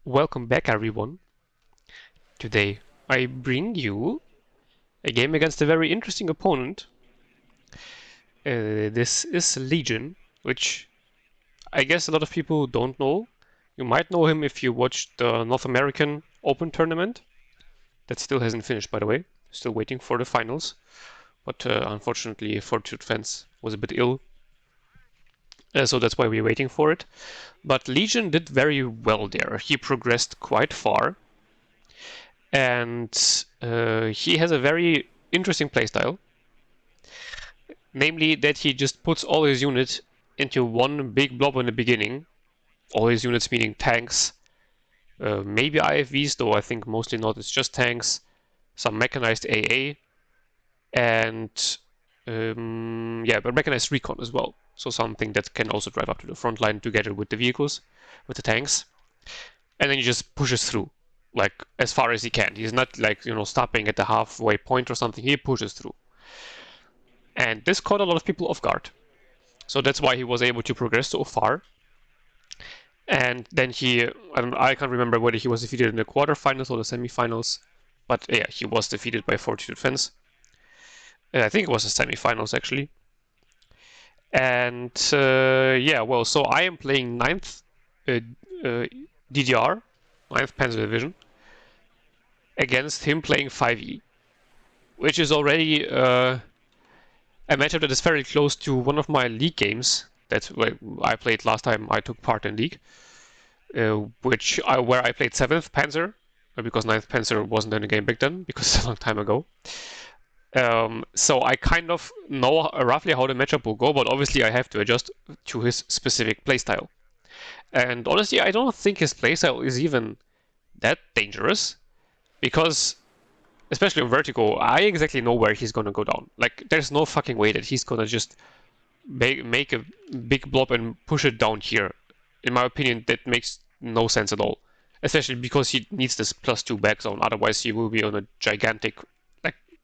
Welcome back, everyone. Today I bring you a game against a very interesting opponent. This is Legion, which I guess a lot of people don't know. You might know him if you watched the North American Open tournament. That still hasn't finished, by the way. Still waiting for the finals. But unfortunately, Fortitude Fence was a bit ill. So that's why we're waiting for it. But Legion did very well there. He progressed quite far. And he has a very interesting playstyle. Namely that he just puts all his units into one big blob in the beginning. All his units meaning tanks, maybe IFVs, though I think mostly not. It's just tanks, some mechanized AA, and but mechanized recon as well. So something that can also drive up to the front line together with the vehicles, with the tanks. And then he just pushes through, like as far as he can. He's not like, stopping at the halfway point or something. He pushes through. And this caught a lot of people off guard. So that's why he was able to progress so far. And then I can't remember whether he was defeated in the quarterfinals or the semifinals, but yeah, he was defeated by Fortitude Fence. I think it was the semifinals actually. And so I am playing 9th DDR, 9th Panzer Division, against him playing 5E, which is already a matchup that is very close to one of my league games that I played last time I took part in league, where I played 7th Panzer, because 9th Panzer wasn't in the game back then, because it's a long time ago. So I kind of know roughly how the matchup will go, but obviously I have to adjust to his specific playstyle. And honestly, I don't think his playstyle is even that dangerous, because especially on Vertigo, I exactly know where he's gonna go down. Like, there's no fucking way that he's gonna just make a big blob and push it down here. In my opinion, that makes no sense at all. Especially because he needs this +2 back zone, otherwise he will be on a gigantic,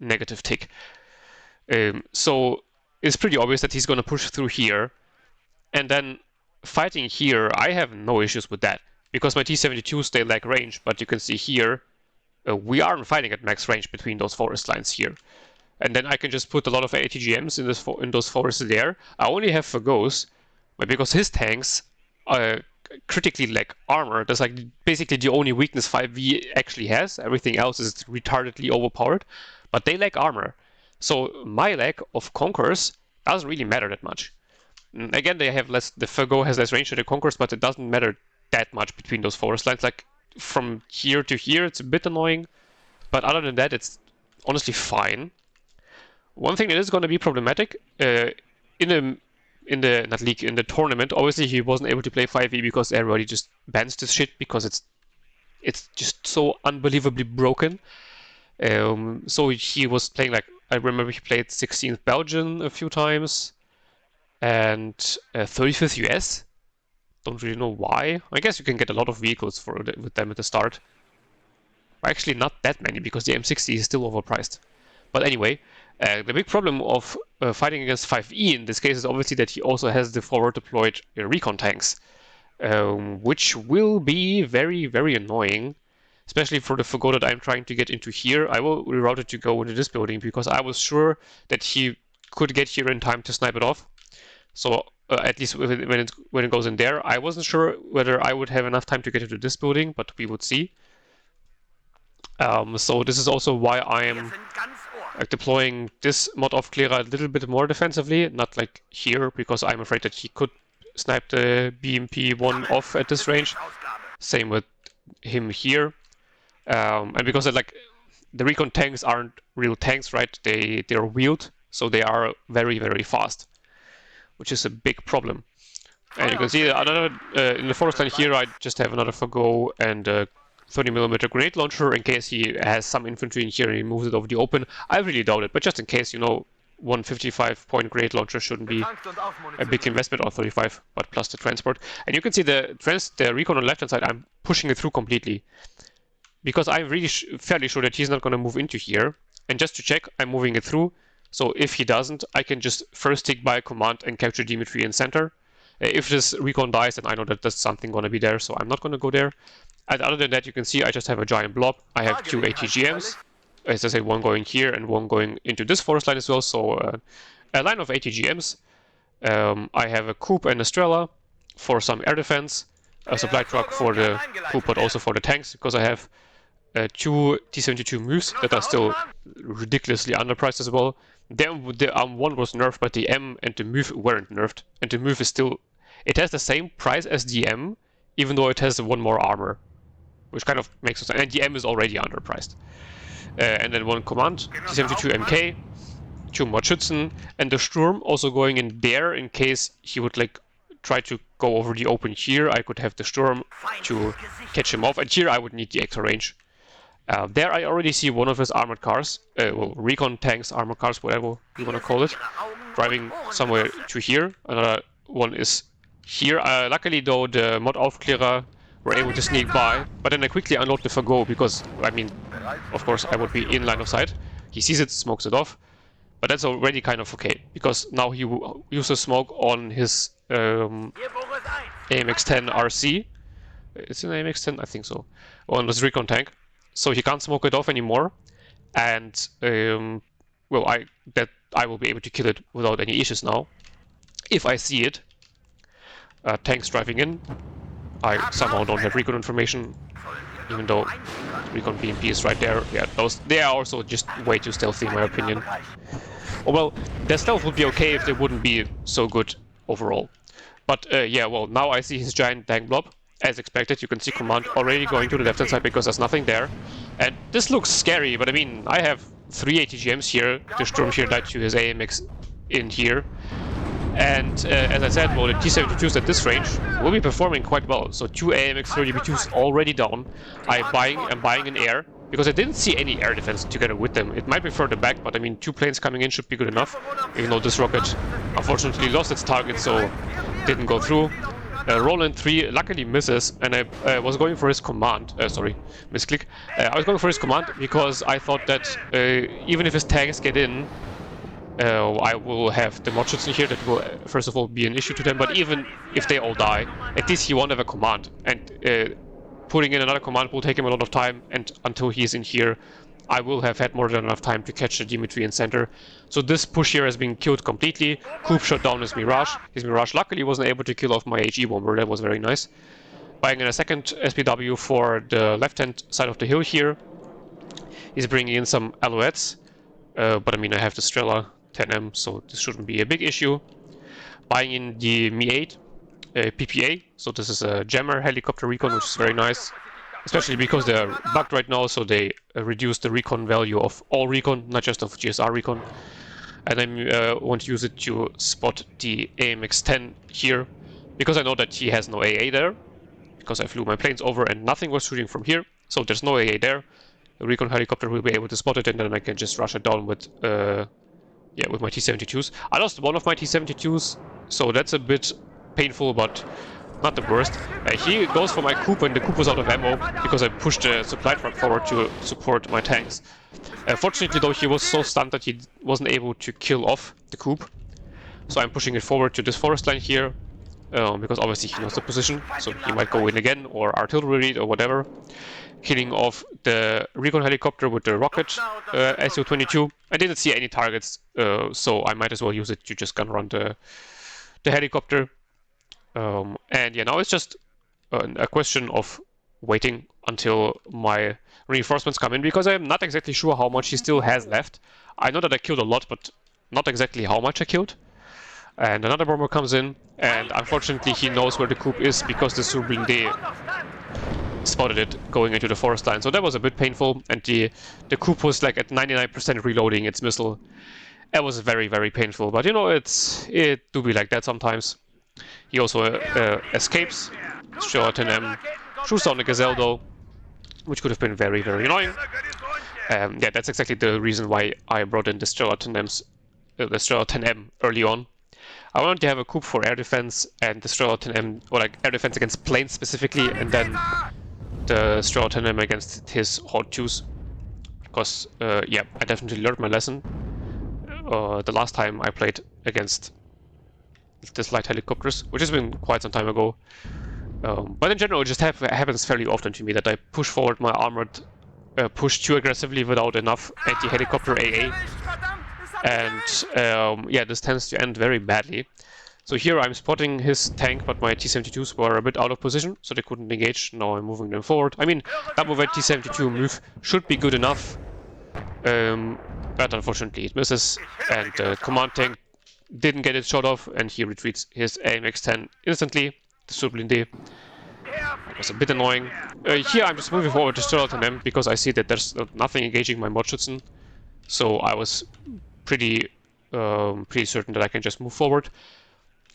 negative tick. So it's pretty obvious that he's gonna push through here, and then fighting here, I have no issues with that, because my T-72s, they lack range, but you can see here, we aren't fighting at max range between those forest lines here. And then I can just put a lot of ATGMs in those forests there. I only have Vertigos, but because his tanks critically lack armor, that's like basically the only weakness 5V actually has. Everything else is retardedly overpowered, but they lack armor. So my lack of Conquerors doesn't really matter that much. Again, they have less. The Vertigo has less range than the Conquerors, but it doesn't matter that much between those forest lines. Like from here to here, it's a bit annoying, but other than that, it's honestly fine. One thing that is going to be problematic in the tournament, obviously he wasn't able to play 5e because everybody just bans this shit because it's just so unbelievably broken. So he was playing, like, I remember he played 16th Belgian a few times and 35th US. Don't really know why. I guess you can get a lot of vehicles with them at the start. Actually, not that many because the M60 is still overpriced. But anyway, the big problem of fighting against 5E in this case is obviously that he also has the forward deployed recon tanks, which will be very, very annoying, especially for the Vertigo that I'm trying to get into here. I will reroute it to go into this building because I was sure that he could get here in time to snipe it off. So at least when it goes in there, I wasn't sure whether I would have enough time to get into this building, but we would see. So this is also why I am deploying this mod off clearer a little bit more defensively, not like here, because I'm afraid that he could snipe the BMP-1 off at this range. Same with him here. And because the recon tanks aren't real tanks, right? They're wheeled, so they are very, very fast, which is a big problem. And you can see another in the forest line here, I just have another Vertigo and 30mm grenade launcher in case he has some infantry in here and he moves it over the open. I really doubt it, but just in case, 155-point grenade launcher shouldn't be a big investment, or 35, but plus the transport. And you can see the recon on the left-hand side, I'm pushing it through completely, because I'm really fairly sure that he's not going to move into here. And just to check, I'm moving it through, so if he doesn't, I can just first tick by command and capture Dimitri in center. If this recon dies, then I know that there's something going to be there, so I'm not going to go there. And other than that, you can see I just have a giant blob. I have 2 ATGMs. As I say, one going here and one going into this forest line as well. So a line of ATGMs. I have a Coop and a Strela for some air defense. A supply truck for the Coop, but also for the tanks, because I have 2 T-72 moves that are still ridiculously underpriced as well. Then the ARM1 was nerfed, but the M and the move weren't nerfed. And the move is still... It has the same price as the M, even though it has 1 more armor, which kind of makes sense. And the M is already underpriced. And then 1 command, T-72 MK, 2 more Schützen, and the Sturm also going in there in case he would like try to go over the open here. I could have the Sturm to catch him off, and here I would need the extra range. There I already see one of his armored cars, well, recon tanks, armored cars, whatever you want to call it, driving somewhere to here. Another one is here. Luckily though, the mod Aufklärer were able to sneak by, but then I quickly unload the Vertigo because, I mean, of course I would be in line of sight. He sees it, smokes it off, but that's already kind of okay, because now he uses smoke on his AMX-10 RC. It's an AMX-10? I think so. On this recon tank. So he can't smoke it off anymore, and well, I will be able to kill it without any issues now. If I see it, tanks driving in, I somehow don't have recon information, even though recon BMP is right there. Yeah, they are also just way too stealthy in my opinion. Oh, well, their stealth would be okay if they wouldn't be so good overall. But yeah, well, now I see his giant tank blob. As expected, you can see command already going to the left-hand side because there's nothing there. And this looks scary, but I mean, I have 3 ATGMs here. The Sturm here died to his AMX in here. And as I said, well, the T-72s at this range will be performing quite well. So 2 AMX 30B2s already down. I'm buying an air, because I didn't see any air defense together with them. It might be further back, but I mean, 2 planes coming in should be good enough. Even though this rocket unfortunately lost its target, so didn't go through. Roland 3 luckily misses, and I was going for his command. Sorry, misclick. I was going for his command because I thought that even if his tanks get in, I will have the mod Schützen here that will first of all be an issue to them. But even if they all die, at least he won't have a command, and putting in another command will take him a lot of time. And until he's in here, I will have had more than enough time to catch the Dimitri in center. So this push here has been killed completely. Coop shot down his Mirage. His Mirage luckily wasn't able to kill off my HE bomber. That was very nice. Buying in a second SPW for the left-hand side of the hill here. He's bringing in some Alouettes. But I mean, I have the Strela 10M, so this shouldn't be a big issue. Buying in the Mi-8 PPA. So this is a jammer helicopter recon, which is very nice. Especially because they're bugged right now, so they reduce the recon value of all recon, not just of GSR recon. And I want to use it to spot the AMX-10 here, because I know that he has no AA there, because I flew my planes over and nothing was shooting from here, so there's no AA there. The recon helicopter will be able to spot it, and then I can just rush it down with with my T-72s. I lost one of my T-72s, so that's a bit painful, but not the worst. He goes for my Coop, and the Coop was out of ammo because I pushed the supply truck forward to support my tanks. Fortunately though, he was so stunned that he wasn't able to kill off the Coop. So I'm pushing it forward to this forest line here, because obviously he knows the position, so he might go in again, or artillery read, or whatever. Killing off the recon helicopter with the rocket SU-22. I didn't see any targets, so I might as well use it to just gun run the helicopter. And yeah, now it's just a question of waiting until my reinforcements come in, because I'm not exactly sure how much he still has left. I know that I killed a lot, but not exactly how much I killed. And another bomber comes in, and unfortunately he knows where the Coop is, because the Surblinde spotted it going into the forest line. So that was a bit painful, and the Coop was like at 99% reloading its missile. It was very, very painful, but you know, it do be like that sometimes. He also escapes. Strela 10M shoots down the Gazelle though, which could have been very, very annoying. Yeah, that's exactly the reason why I brought in the Strela 10M early on. I wanted to have a Coop for air defense and the Strela 10M, or like air defense against planes specifically, and then the Strela 10M against his Horde 2s. Because, yeah, I definitely learned my lesson. The last time I played against this light helicopters, which has been quite some time ago. But in general, it just happens fairly often to me that I push forward my armored push too aggressively without enough anti-helicopter AA. And yeah, this tends to end very badly. So here I'm spotting his tank, but my T-72s were a bit out of position, so they couldn't engage. Now I'm moving them forward. I mean, that move at T-72 move should be good enough, but unfortunately it misses, and the command tank didn't get its shot off, and he retreats his AMX-10 instantly. The Sublinde. That was a bit annoying. Here I'm just moving forward to Sterling them because I see that there's nothing engaging my Mordschützen, so I was pretty certain that I can just move forward.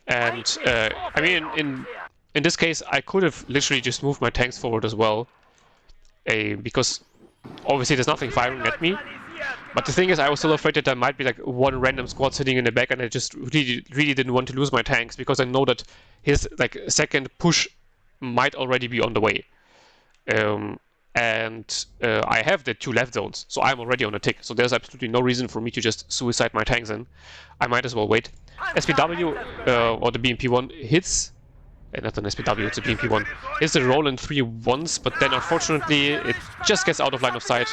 And I mean, in this case, I could have literally just moved my tanks forward as well, because obviously there's nothing firing at me. But the thing is, I was still afraid that there might be like one random squad sitting in the back, and I just really didn't want to lose my tanks because I know that his like second push might already be on the way. And I have the 2 left zones, so I'm already on a tick. So there's absolutely no reason for me to just suicide my tanks in. I might as well wait. SPW or the BMP-1 hits. Not an SPW, it's a BMP-1. Hits the Roland 3 once, but then unfortunately it just gets out of line of sight.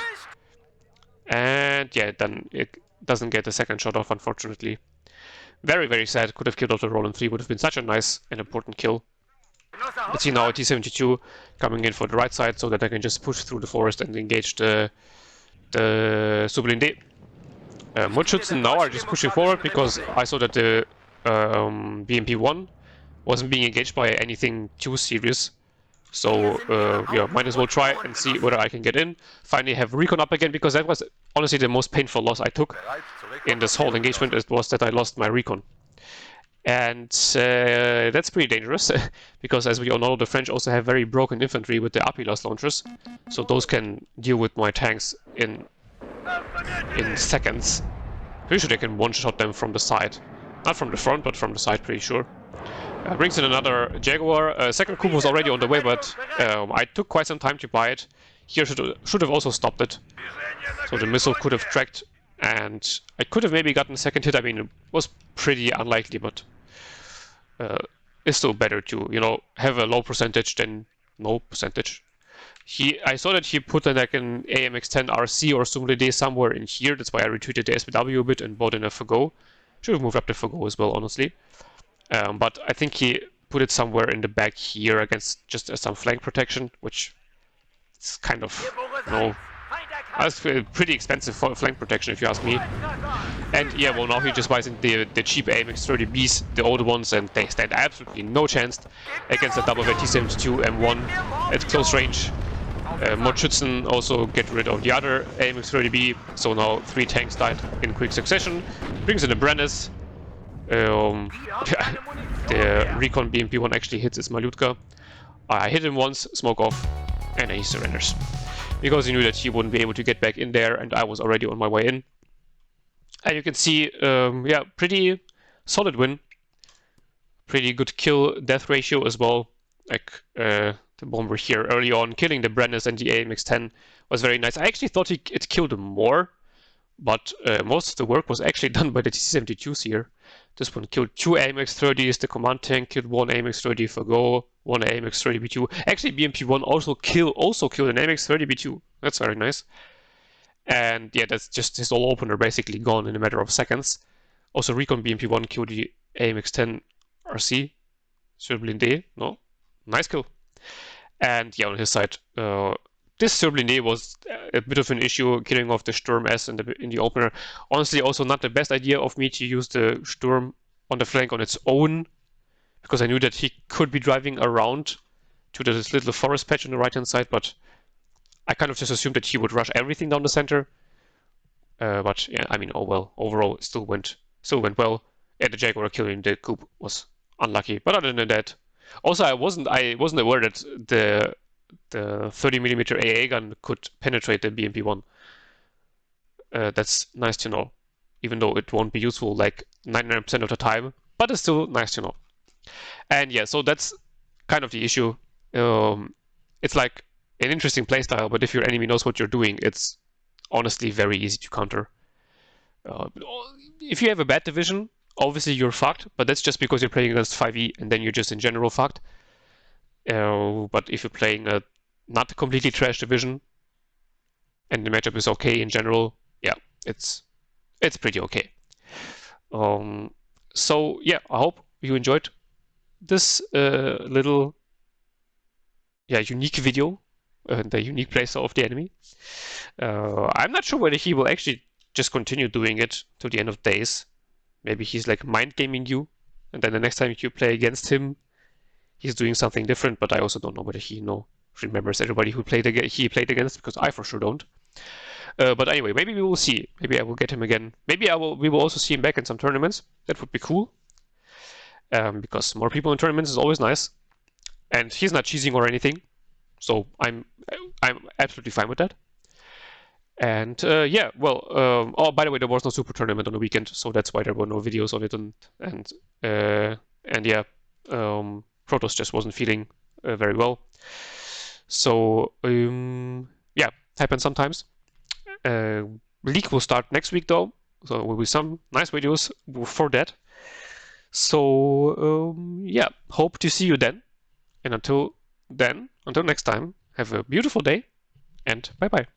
And yeah, then it doesn't get the second shot off, unfortunately. Very, very sad. Could have killed off the Roland 3. Would have been such a nice and important kill. Let's see now a T-72 coming in for the right side so that I can just push through the forest and engage the Sublinde. Mordschützen now are just pushing forward because I saw that the BMP-1 wasn't being engaged by anything too serious. So yeah, might as well try and see whether I can get in. Finally have recon up again, because that was honestly the most painful loss I took in this whole engagement. It was that I lost my recon. And that's pretty dangerous, because as we all know, the French also have very broken infantry with the Apilas launchers. So those can deal with my tanks in seconds. Pretty sure they can one-shot them from the side. Not from the front, but from the side, pretty sure. Brings in another Jaguar. Second coup was already on the way, but I took quite some time to buy it. Here should have also stopped it. So the missile could have tracked, and I could have maybe gotten a second hit. I mean, it was pretty unlikely, but it's still better to, you know, have a low percentage than no percentage. I saw that he put like an AMX-10 RC or Sublinde somewhere in here. That's why I retreated the SPW a bit and bought in a Vertigo. Should have moved up the Vertigo as well, honestly. But I think he put it somewhere in the back here against just some flank protection, which is kind of, you know, that's pretty expensive for flank protection if you ask me. And yeah, well, now he just buys in the cheap AMX-30Bs, the old ones, and they stand absolutely no chance against the double T-72 M1 at close range. Mordschützen also get rid of the other AMX-30B, so now 3 tanks died in quick succession. Brings in a Brennes. The recon BMP-1 actually hits his Malutka. I hit him once, smoke off, and then he surrenders. Because he knew that he wouldn't be able to get back in there, and I was already on my way in. And you can see, yeah, pretty solid win. Pretty good kill-death ratio as well. Like, the bomber here early on, killing the Brennes and the AMX-10 was very nice. I actually thought it killed him more, but most of the work was actually done by the T-72s here. This one killed 2 AMX-30s, the command tank killed 1 AMX-30 for go, 1 AMX-30B2. Actually, BMP-1 also killed an AMX-30B2. That's very nice. And yeah, that's just his all opener basically gone in a matter of seconds. Also, recon BMP-1 killed the AMX-10 RC. Sublinde, no? Nice kill. And yeah, on his side, this Sublinde was a bit of an issue, killing off the Sturm S in the opener. Honestly, also not the best idea of me to use the Sturm on the flank on its own, because I knew that he could be driving around to this little forest patch on the right-hand side, but I kind of just assumed that he would rush everything down the center. But yeah, I mean, oh well. Overall, it still went well. Yeah, the Jaguar killing the coup was unlucky, but other than that, also I wasn't aware that the 30mm AA gun could penetrate the BMP-1. That's nice to know, even though it won't be useful like 99% of the time, but it's still nice to know. And yeah, so that's kind of the issue. It's like an interesting playstyle, but if your enemy knows what you're doing, it's honestly very easy to counter. If you have a bad division, obviously you're fucked, but that's just because you're playing against 5e, and then you're just in general fucked. But if you're playing a not completely trash division and the matchup is okay in general, yeah, it's pretty okay. So yeah, I hope you enjoyed this little unique video, the unique playstyle of the enemy. I'm not sure whether he will actually just continue doing it to the end of days. Maybe he's like mind gaming you, and then the next time you play against him, he's doing something different. But I also don't know whether he remembers everybody who he played against, because I for sure don't. But anyway, maybe we will see. Maybe I will get him again. Maybe we will also see him back in some tournaments. That would be cool. Because more people in tournaments is always nice. And he's not cheesing or anything, so I'm absolutely fine with that. And yeah, well, oh, by the way, there was no super tournament on the weekend, so that's why there were no videos on it, and yeah, Protoss just wasn't feeling very well. So yeah, happens sometimes. League will start next week though, so there will be some nice videos for that. So yeah, hope to see you then. And until next time, have a beautiful day and bye bye.